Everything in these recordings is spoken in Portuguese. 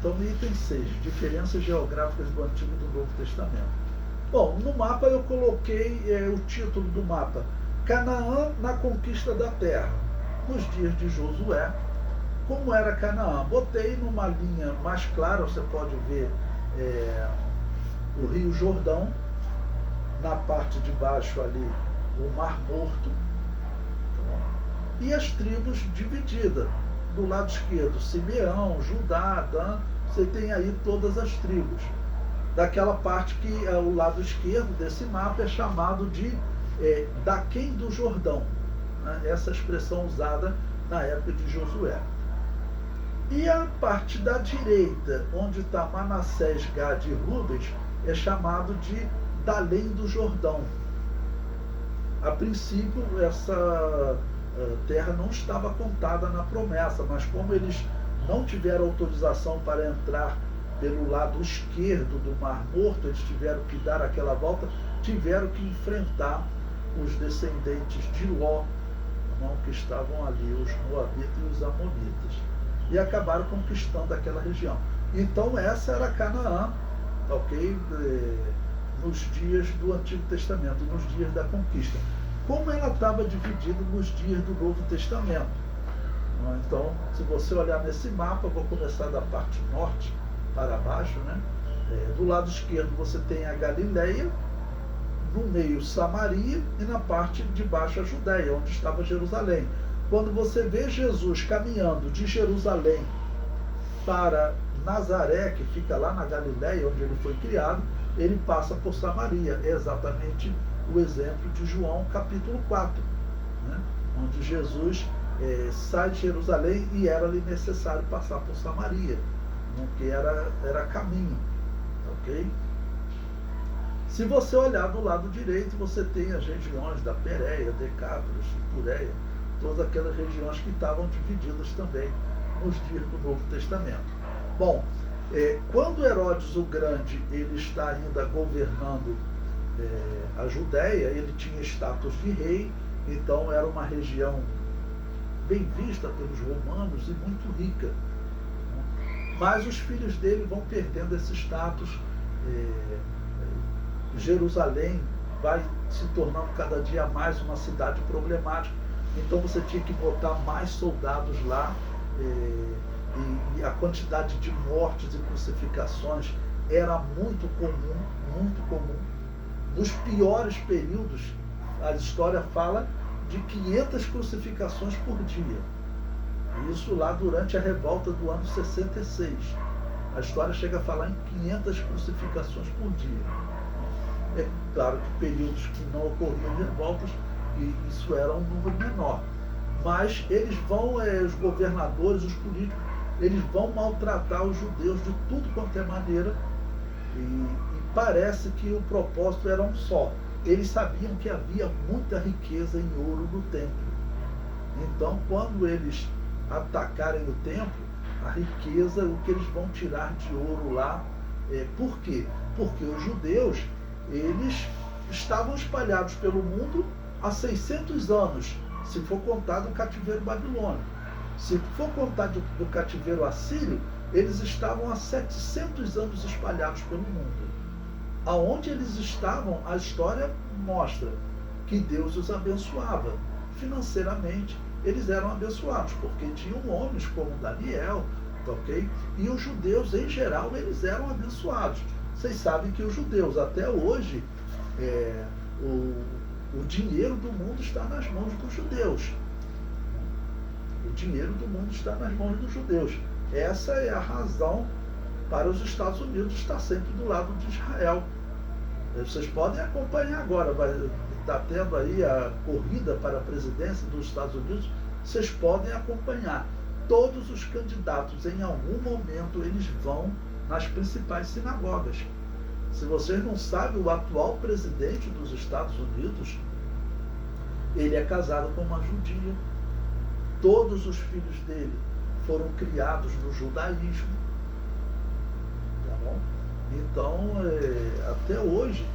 Então, item 6, diferenças geográficas do Antigo e do Novo Testamento. Bom, no mapa eu coloquei o título do mapa, Canaã na conquista da terra, nos dias de Josué. Como era Canaã? Botei numa linha mais clara, você pode ver o Rio Jordão, na parte de baixo ali o Mar Morto, e as tribos divididas. Do lado esquerdo, Simeão, Judá, Dan, você tem aí todas as tribos. Daquela parte que o lado esquerdo desse mapa é chamado de Daquém do Jordão, né? Essa expressão usada na época de Josué. E a parte da direita, onde está Manassés, Gade e Rubens, é chamado de Dalém do Jordão. A princípio, essa terra não estava contada na promessa, mas como eles não tiveram autorização para entrar pelo lado esquerdo do Mar Morto, eles tiveram que dar aquela volta, tiveram que enfrentar os descendentes de Ló, não, que estavam ali, os Moabitas e os Amonitas, e acabaram conquistando aquela região. Então essa era Canaã, ok? Nos dias do Antigo Testamento, nos dias da conquista. Como ela estava dividida nos dias do Novo Testamento. Então, se você olhar nesse mapa, vou começar da parte norte para baixo, né? Do lado esquerdo você tem a Galileia, no meio Samaria e na parte de baixo a Judéia, onde estava Jerusalém. Quando você vê Jesus caminhando de Jerusalém para Nazaré, que fica lá na Galileia, onde ele foi criado, ele passa por Samaria. É exatamente o exemplo de João capítulo 4, né? Onde Jesus sai de Jerusalém e era-lhe necessário passar por Samaria, que era caminho, ok? Se você olhar do lado direito, você tem as regiões da Pérea, Decápolis, Tureia, todas aquelas regiões que estavam divididas também nos dias do Novo Testamento. Bom, quando Herodes o Grande ele está ainda governando a Judéia, ele tinha status de rei, então era uma região bem vista pelos romanos e muito rica. Mas os filhos dele vão perdendo esse status. Jerusalém vai se tornando cada dia mais uma cidade problemática, então você tinha que botar mais soldados lá, e a quantidade de mortes e crucificações era muito comum, muito comum. Nos piores períodos, a história fala de 500 crucificações por dia. Isso lá durante a revolta do ano 66. A história chega a falar em 500 crucificações por dia. É claro que períodos que não ocorriam revoltas, e isso era um número menor. Mas eles vão, os governadores, os políticos, eles vão maltratar os judeus de tudo quanto é maneira, e parece que o propósito era um só. Eles sabiam que havia muita riqueza em ouro no templo. Então, quando eles atacarem o templo, a riqueza, o que eles vão tirar de ouro lá, por quê? Porque os judeus, eles estavam espalhados pelo mundo há 600 anos, se for contar do cativeiro babilônico. Se for contar do cativeiro assírio, eles estavam há 700 anos espalhados pelo mundo. Aonde eles estavam, a história mostra que Deus os abençoava. Financeiramente, eles eram abençoados, porque tinham homens como Daniel, ok? E os judeus, em geral, eles eram abençoados. Vocês sabem que os judeus, até hoje, o dinheiro do mundo está nas mãos dos judeus. O dinheiro do mundo está nas mãos dos judeus. Essa é a razão para os Estados Unidos estar sempre do lado de Israel. Vocês podem acompanhar agora, está tendo aí a corrida para a presidência dos Estados Unidos, vocês podem acompanhar. Todos os candidatos, em algum momento, eles vão nas principais sinagogas. Se vocês não sabem, o atual presidente dos Estados Unidos, ele é casado com uma judia. Todos os filhos dele foram criados no judaísmo. Tá bom? Então, até hoje,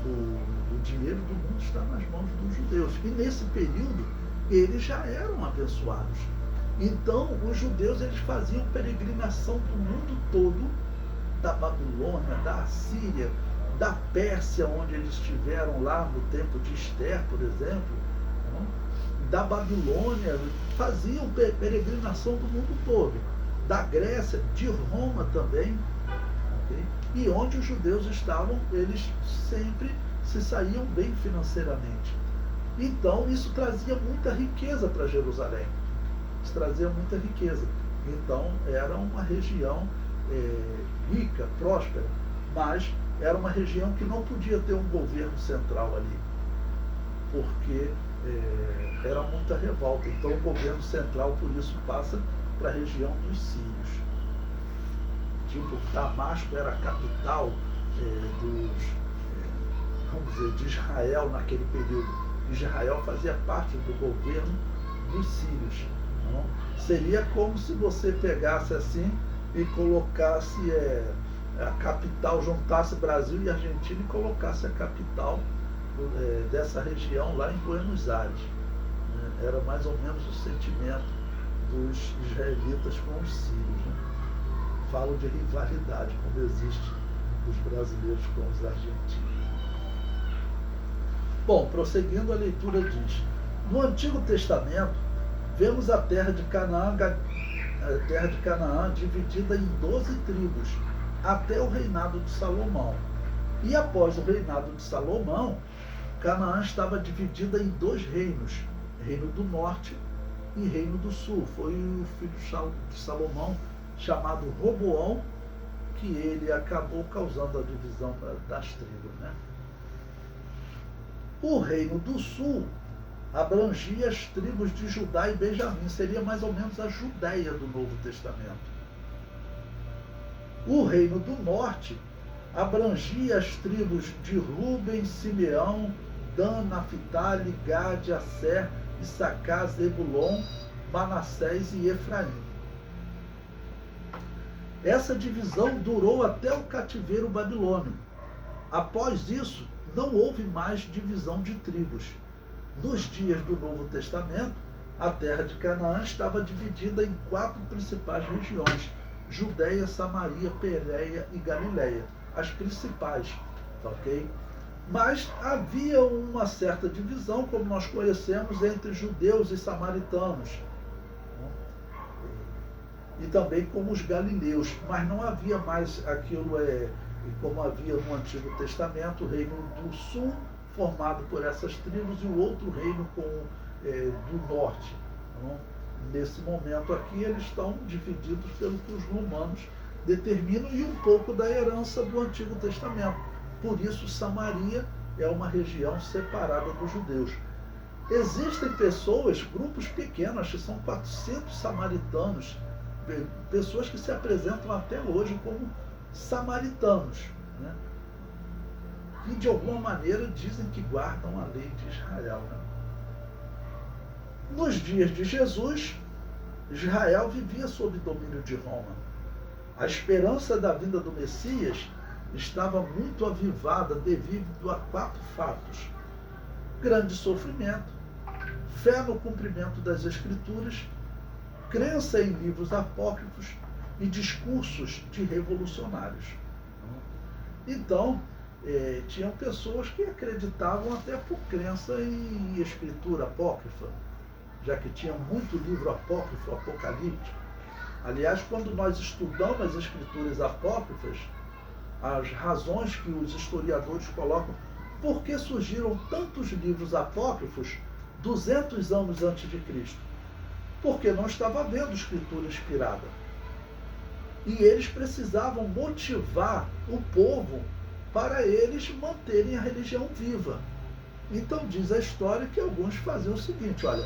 o dinheiro do mundo está nas mãos dos judeus. E nesse período, eles já eram abençoados. Então, os judeus eles faziam peregrinação do mundo todo, da Babilônia, da Assíria, da Pérsia, onde eles estiveram lá no tempo de Ester, por exemplo, da Babilônia, faziam peregrinação do mundo todo, da Grécia, de Roma também, okay? E onde os judeus estavam, eles sempre se saíam bem financeiramente. Então, isso trazia muita riqueza para Jerusalém. Isso trazia muita riqueza. Então, era uma região rica, próspera, mas era uma região que não podia ter um governo central ali, porque era muita revolta. Então, o governo central, por isso, passa para a região dos sírios. Tipo, Damasco era a capital vamos dizer, de Israel naquele período. Israel fazia parte do governo dos sírios. Não? Seria como se você pegasse assim e colocasse a capital, juntasse Brasil e Argentina e colocasse a capital dessa região lá em Buenos Aires. Era mais ou menos o sentimento dos israelitas com os sírios. Né? Falo de rivalidade, como existe os brasileiros com os argentinos. Bom, prosseguindo, a leitura diz: no Antigo Testamento, vemos a terra de Canaã dividida em 12 tribos, até o reinado de Salomão. E após o reinado de Salomão, Canaã estava dividida em 2 reinos, Reino do Norte e Reino do Sul. Foi o filho de Salomão, chamado Roboão, que ele acabou causando a divisão das tribos, né? O Reino do Sul abrangia as tribos de Judá e Benjamim, seria mais ou menos a Judéia do Novo Testamento. O Reino do Norte abrangia as tribos de Rúben, Simeão, Dan, Naphtali, Gade, Asser, Issacar, Zebulon, Manassés e Efraim. Essa divisão durou até o cativeiro babilônico. Após isso, não houve mais divisão de tribos. Nos dias do Novo Testamento, a terra de Canaã estava dividida em 4 principais regiões: Judéia, Samaria, Pérea e Galiléia, as principais, ok? Mas havia uma certa divisão, como nós conhecemos, entre judeus e samaritanos, e também como os galileus, mas não havia mais aquilo como havia no Antigo Testamento, o Reino do Sul, formado por essas tribos, e o outro reino do norte. Não? Nesse momento aqui, eles estão divididos pelo que os romanos determinam e um pouco da herança do Antigo Testamento. Por isso, Samaria é uma região separada dos judeus. Existem pessoas, grupos pequenos, acho que são 400 samaritanos, pessoas que se apresentam até hoje como samaritanos, né? E de alguma maneira dizem que guardam a lei de Israel. Né? Nos dias de Jesus, Israel vivia sob domínio de Roma. A esperança da vinda do Messias estava muito avivada devido a 4 fatos: grande sofrimento, fé no cumprimento das Escrituras, crença em livros apócrifos e discursos de revolucionários. Então, tinham pessoas que acreditavam até por crença em escritura apócrifa, já que tinha muito livro apócrifo, apocalíptico. Aliás, quando nós estudamos as escrituras apócrifas, as razões que os historiadores colocam, por que surgiram tantos livros apócrifos 200 anos antes de Cristo? Porque não estava havendo escritura inspirada. E eles precisavam motivar o povo para eles manterem a religião viva. Então diz a história que alguns faziam o seguinte: olha,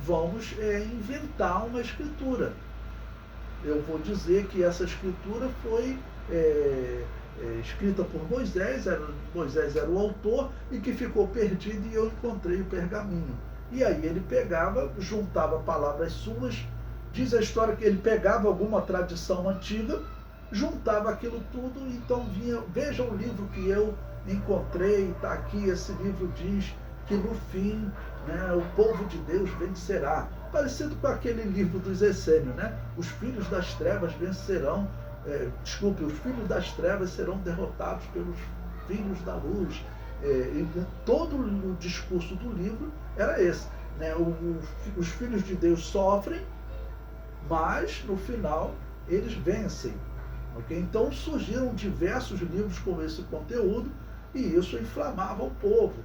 vamos inventar uma escritura. Eu vou dizer que essa escritura foi escrita por Moisés, Moisés era o autor, e que ficou perdido e eu encontrei o pergaminho. E aí ele pegava, juntava palavras suas. Diz a história que ele pegava alguma tradição antiga, juntava aquilo tudo, então vinha: veja o livro que eu encontrei, está aqui, esse livro diz que no fim, né, o povo de Deus vencerá. parecido com aquele livro dos Essênios, né? Os filhos das trevas vencerão, os filhos das trevas serão derrotados pelos filhos da luz. Todo o discurso do livro era esse, né? Os filhos de Deus sofrem, mas no final eles vencem. Okay? Então surgiram diversos livros com esse conteúdo e isso inflamava o povo.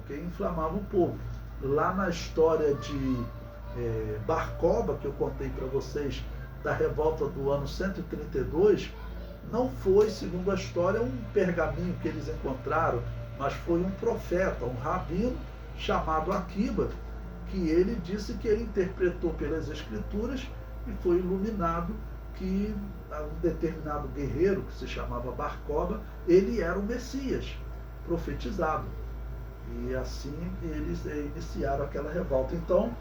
Okay? Inflamava o povo. Lá na história de Bar Kokhba, que eu contei para vocês, da revolta do ano 132, não foi, segundo a história, um pergaminho que eles encontraram, mas foi um profeta, um rabino chamado Akiba, que ele disse que ele interpretou pelas escrituras e foi iluminado que um determinado guerreiro, que se chamava Bar Kokhba, ele era o Messias, profetizado. E assim eles iniciaram aquela revolta. Então,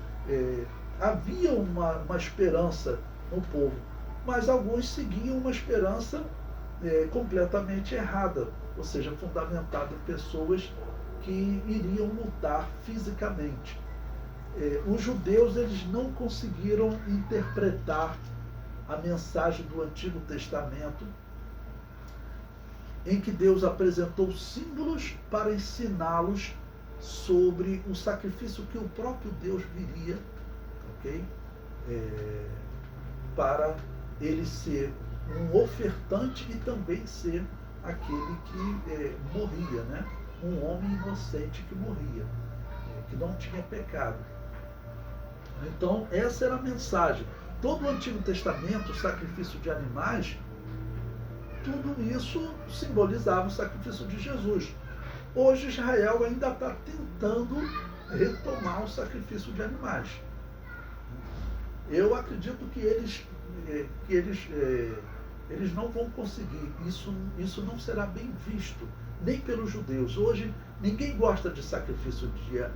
havia uma esperança no povo, mas alguns seguiam uma esperança completamente errada, ou seja, fundamentada em pessoas que iriam lutar fisicamente. Os judeus eles não conseguiram interpretar a mensagem do Antigo Testamento, em que Deus apresentou símbolos para ensiná-los sobre o sacrifício que o próprio Deus viria, okay? Para ele ser um ofertante e também ser aquele que morria, né? Um homem inocente que morria, que não tinha pecado. Então, essa era a mensagem. Todo o Antigo Testamento, o sacrifício de animais, tudo isso simbolizava o sacrifício de Jesus. Hoje Israel ainda está tentando retomar o sacrifício de animais. Eu acredito que eles não vão conseguir. Isso não será bem visto, nem pelos judeus. Hoje ninguém gosta de sacrifício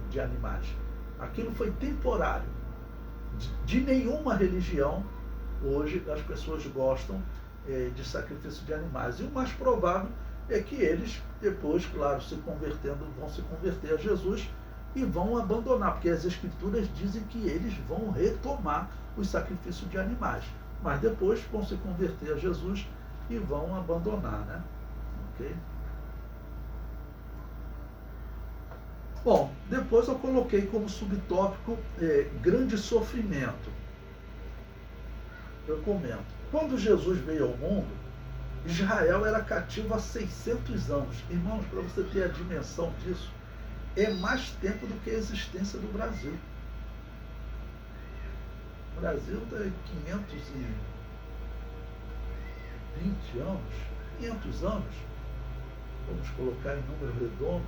de animais. Aquilo foi temporário. De nenhuma religião, hoje, as pessoas gostam de sacrifício de animais. E o mais provável é que eles, depois, claro, vão se converter a Jesus e vão abandonar, porque as Escrituras dizem que eles vão retomar os sacrifícios de animais. Mas depois vão se converter a Jesus e vão abandonar, né? Ok? Bom, depois eu coloquei como subtópico grande sofrimento. Eu comento. Quando Jesus veio ao mundo, Israel era cativo há 600 anos. Irmãos, para você ter a dimensão disso, é mais tempo do que a existência do Brasil. O Brasil tem 520 anos, 500 anos, vamos colocar em número redondo.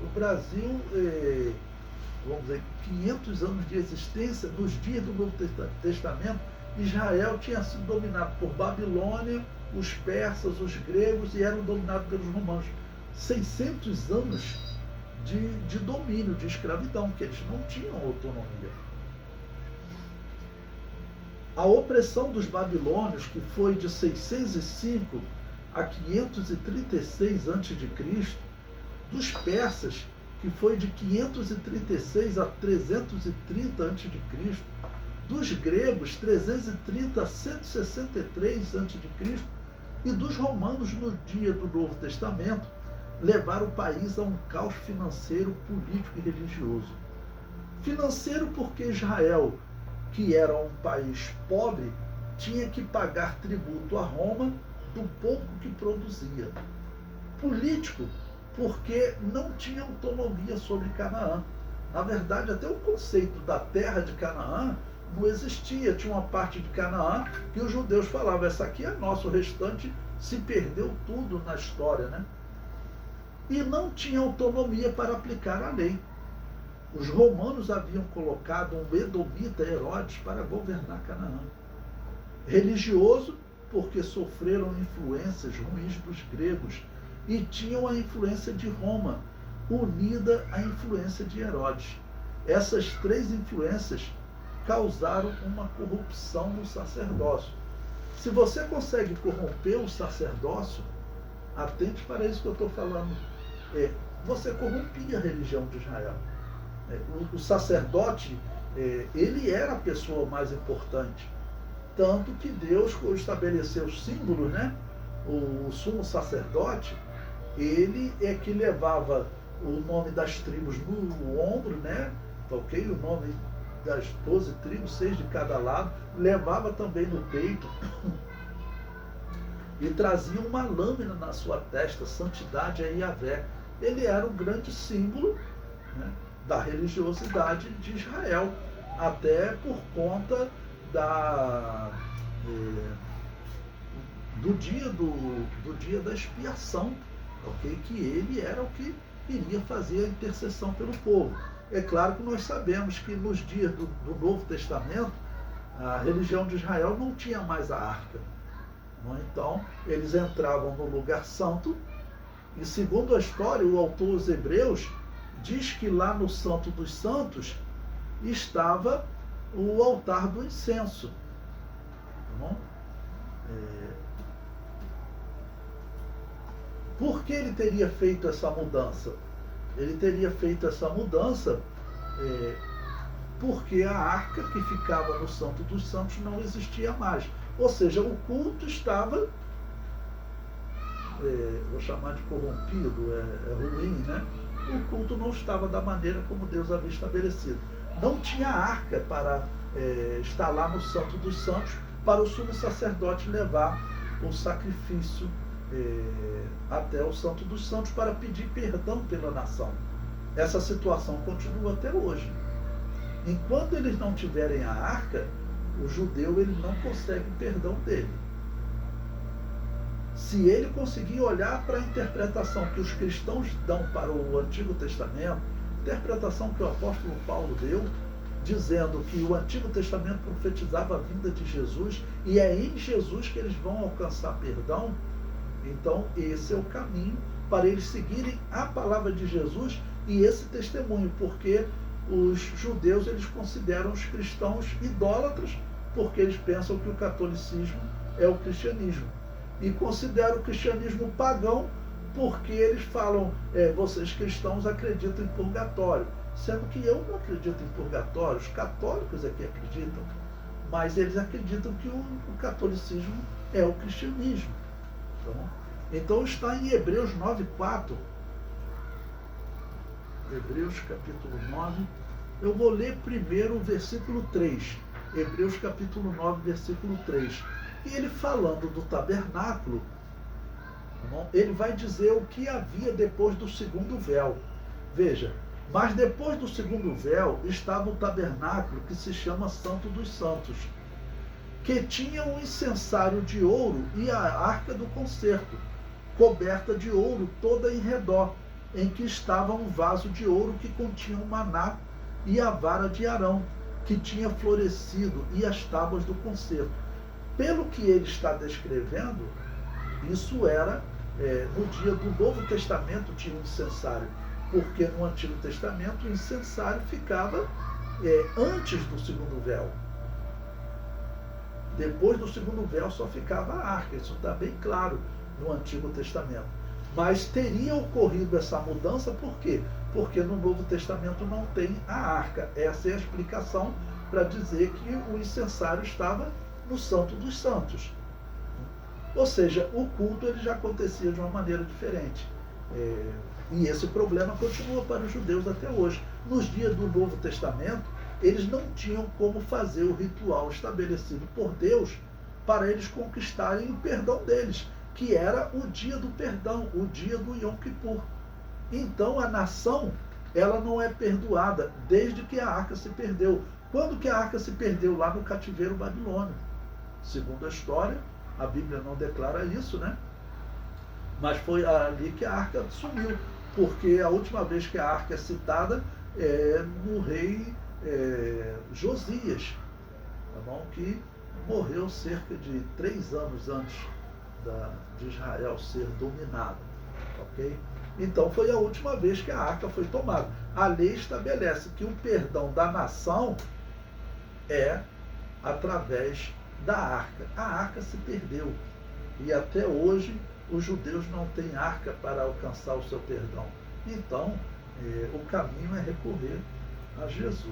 O Brasil, vamos dizer, 500 anos de existência, nos dias do Novo Testamento, Israel tinha sido dominado por Babilônia, os persas, os gregos e eram dominados pelos romanos. 600 anos de domínio, de escravidão, que eles não tinham autonomia. A opressão dos babilônios, que foi de 605 a 536 a.C., dos persas, que foi de 536 a 330 a.C., dos gregos, 330 a 163 a.C., e dos romanos, no dia do Novo Testamento, levaram o país a um caos financeiro, político e religioso. Financeiro porque Israel, que era um país pobre, tinha que pagar tributo a Roma do pouco que produzia. Político porque não tinha autonomia sobre Canaã. Na verdade, até o conceito da terra de Canaã não existia. Tinha uma parte de Canaã que os judeus falavam, essa aqui é nossa, o restante se perdeu tudo na história, né? E não tinha autonomia para aplicar a lei. Os romanos haviam colocado um edomita, Herodes, para governar Canaã. Religioso, porque sofreram influências ruins dos gregos e tinham a influência de Roma, unida à influência de Herodes. Essas três influências causaram uma corrupção no sacerdócio. Se você consegue corromper o sacerdócio, atente para isso que eu estou falando, você corrompia a religião de Israel. O sacerdote, ele era a pessoa mais importante. Tanto que Deus estabeleceu os símbolos, né? O sumo sacerdote, ele é que levava o nome das tribos no ombro, né? Ok? O nome das 12 tribos, 6 de cada lado, levava também no peito e trazia uma lâmina na sua testa, santidade a Yahvé. Ele era um grande símbolo, né, da religiosidade de Israel, até por conta do dia da expiação, ok? Que ele era o que iria fazer a intercessão pelo povo. É claro que nós sabemos que nos dias do Novo Testamento, a religião de Israel não tinha mais a arca. Então, eles entravam no lugar santo, e segundo a história, o autor dos Hebreus diz que lá no Santo dos Santos estava o altar do incenso. Por que ele teria feito essa mudança? Ele teria feito essa mudança porque a arca que ficava no Santo dos Santos não existia mais. Ou seja, o culto estava, vou chamar de corrompido, ruim, né? O culto não estava da maneira como Deus havia estabelecido. Não tinha arca para estar lá no Santo dos Santos para o sumo sacerdote levar o sacrifício até o Santo dos Santos para pedir perdão pela nação. Essa situação continua até hoje. Enquanto eles não tiverem a arca, o judeu ele não consegue perdão dele. Se ele conseguir olhar para a interpretação que os cristãos dão para o Antigo Testamento, interpretação que o apóstolo Paulo deu, dizendo que o Antigo Testamento profetizava a vinda de Jesus e é em Jesus que eles vão alcançar perdão, então esse é o caminho para eles seguirem a palavra de Jesus e esse testemunho, porque os judeus eles consideram os cristãos idólatras, porque eles pensam que o catolicismo é o cristianismo. E consideram o cristianismo pagão, porque eles falam, vocês cristãos acreditam em purgatório. Sendo que eu não acredito em purgatório, os católicos é que acreditam. Mas eles acreditam que o catolicismo é o cristianismo. Então está em Hebreus 9:4. Hebreus capítulo 9. Eu vou ler primeiro o versículo 3. Hebreus capítulo 9, versículo 3. E ele falando do tabernáculo, ele vai dizer o que havia depois do segundo véu. Veja, mas depois do segundo véu estava o tabernáculo que se chama Santo dos Santos, que tinha um incensário de ouro e a arca do concerto, coberta de ouro toda em redor, em que estava um vaso de ouro que continha o maná e a vara de Arão, que tinha florescido, e as tábuas do concerto. Pelo que ele está descrevendo, isso era no dia do Novo Testamento tinha um incensário, porque no Antigo Testamento o incensário ficava antes do segundo véu. Depois do segundo véu só ficava a arca, isso está bem claro no Antigo Testamento. Mas teria ocorrido essa mudança por quê? Porque no Novo Testamento não tem a arca. Essa é a explicação para dizer que o incensário estava no Santo dos Santos. Ou seja, o culto ele já acontecia de uma maneira diferente. E esse problema continua para os judeus até hoje. Nos dias do Novo Testamento, eles não tinham como fazer o ritual estabelecido por Deus para eles conquistarem o perdão deles, que era o dia do perdão, o dia do Yom Kippur. Então a nação, ela não é perdoada desde que a arca se perdeu. Quando que a arca se perdeu? Lá no cativeiro babilônico. Segundo a história, a Bíblia não declara isso, né? Mas foi ali que a arca sumiu, porque a última vez que a arca é citada é no rei Josias, tá bom? Que morreu cerca de 3 anos antes de Israel ser dominado, ok? Então foi a última vez que a arca foi tomada. A lei estabelece que o perdão da nação é através da arca. A arca se perdeu e até hoje os judeus não têm arca para alcançar o seu perdão. Então o caminho é recorrer a Jesus.